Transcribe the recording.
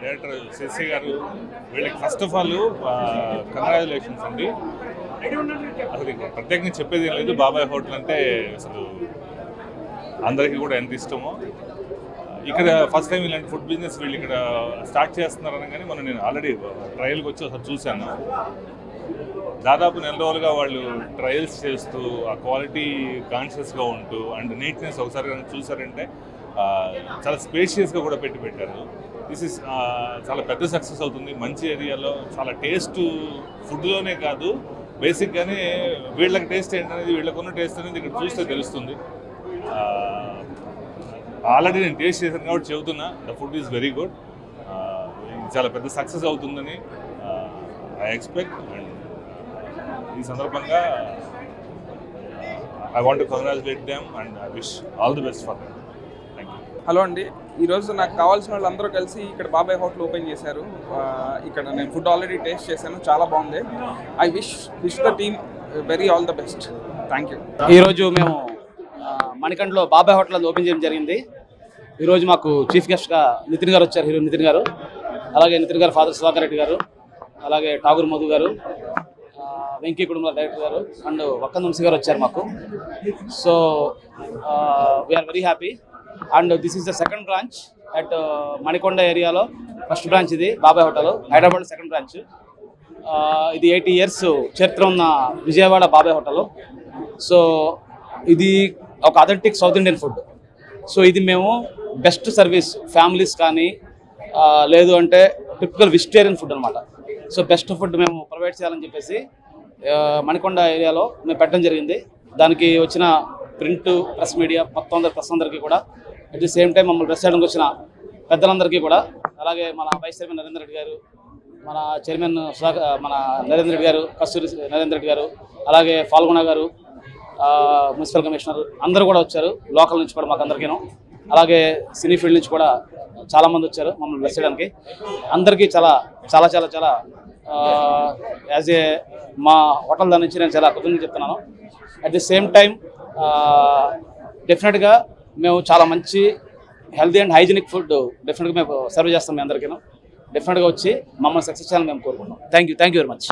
Director Shashi గారు వీళ్ళకి first of all congratulations అండి. అసలు ప్రత్యేకంగా చెప్పేది ఏం లేదు. బాబాయ్ హోటల్ అంటే అసలు అందరికీ కూడా ఎంత ఇష్టమో. ఇక్కడ ఫస్ట్ టైం ఇలాంటి ఫుడ్ బిజినెస్ వీళ్ళు ఇక్కడ స్టార్ట్ చేస్తున్నారని కానీ నేను ఆల్రెడీ ట్రయల్కి వచ్చి ఒకసారి చూశాను. దాదాపు నెల రోజులుగా వాళ్ళు ట్రయల్స్ చేస్తూ ఆ క్వాలిటీ కాన్షియస్గా ఉంటూ అండ్ నీట్నెస్ ఒకసారి చూసారంటే చాలా స్పేషియస్గా కూడా పెట్టారు. దిస్ ఇస్ చాలా పెద్ద సక్సెస్ అవుతుంది. మంచి ఏరియాలో చాలా టేస్ట్ ఫుడ్లోనే కాదు, బేసిక్గానే వీళ్ళకి టేస్ట్ ఏంటనేది, వీళ్ళకున్న టేస్ట్ అనేది ఇక్కడ చూస్తే తెలుస్తుంది. ఆల్రెడీ నేను టేస్ట్ చేశాను కాబట్టి చెబుతున్నా, the food is very good. చాలా పెద్ద సక్సెస్ అవుతుందని ఐ ఎక్స్పెక్ట్. అండ్ ఈ సందర్భంగా I want to congratulate them and I wish all the best for them. Thank you. Hello అండి, ఈరోజు నాకు కావాల్సిన వాళ్ళు అందరూ కలిసి ఇక్కడ బాబాయ్ హోటల్ ఓపెన్ చేశారు. ఇక్కడ నేను ఫుడ్ ఆల్రెడీ టేస్ట్ చేశాను, చాలా బాగుంది. I wish the team very all the best. Thank you. ఈరోజు మేము మణికంఠలో బాబాయ్ హోటల్ ఓపెన్ చేయడం జరిగింది. ఈరోజు మాకు చీఫ్ గెస్ట్గా నితిన్ గారు వచ్చారు, హీరో నితిన్ గారు. అలాగే నితిన్ గారు ఫాదర్ సుధాకర్ రెడ్డి గారు, అలాగే ఠాగూర్ మధు గారు, వెంకీ కుటుంబ డైరెక్టర్ గారు అండ్ వక్కన్ వంశీ గారు వచ్చారు మాకు. So we are very happy. And this is the second branch at Manikonda ఏరియాలో. ఫస్ట్ బ్రాంచ్ ఇది బాబాయ్ హోటల్, హైదరాబాద్ సెకండ్ బ్రాంచ్. ఇది 80 years చరిత్ర ఉన్న విజయవాడ బాబాయ్ హోటల్. సో ఇది ఒక authentic south Indian food. So ఇది మేము బెస్ట్ సర్వీస్ ఫ్యామిలీస్ కానీ లేదు అంటే టిపికల్ వెజిటేరియన్ ఫుడ్ అనమాట. సో బెస్ట్ ఫుడ్ మేము ప్రొవైడ్ చేయాలని చెప్పేసి మణికొండ ఏరియాలో మేము పెట్టడం జరిగింది. దానికి వచ్చిన ప్రింట్ ప్రెస్ మీడియా మొత్తం ప్రెస్ అందరికీ కూడా, అట్ ది సేమ్ టైం మమ్మల్ని ప్రెస్ చేయడానికి వచ్చిన పెద్దలందరికీ కూడా, అలాగే మన వైస్ చైర్మన్ నరేంద్ర రెడ్డి గారు, మన చైర్మన్ మన నరేంద్ర రెడ్డి గారు, కస్తూరి నరేంద్ర రెడ్డి గారు, అలాగే ఫాల్గుణ గారు, మున్సిపల్ కమిషనర్ అందరూ కూడా వచ్చారు. లోకల్ నుంచి కూడా మాకు అందరికీను, అలాగే సినీ ఫీల్డ్ నుంచి కూడా చాలామంది వచ్చారు మమ్మల్ని బ్లెస్ చేయడానికి. అందరికీ చాలా చాలా చాలా చాలా యాజ్ ఏ మా హోటల్ దాని నుంచి నేను చాలా కృతజ్ఞతలు చెప్తున్నాను. అట్ ది సేమ్ టైం డెఫినెట్గా మేము చాలా మంచి హెల్తీ అండ్ హైజీనిక్ ఫుడ్ డెఫినెట్గా మేము సర్వ్ చేస్తాం మీ అందరికీ. డెఫినెట్గా వచ్చి మమ్మల్ని సక్సెస్ చేయాలని మేము కోరుకుంటున్నాం. Thank you very much.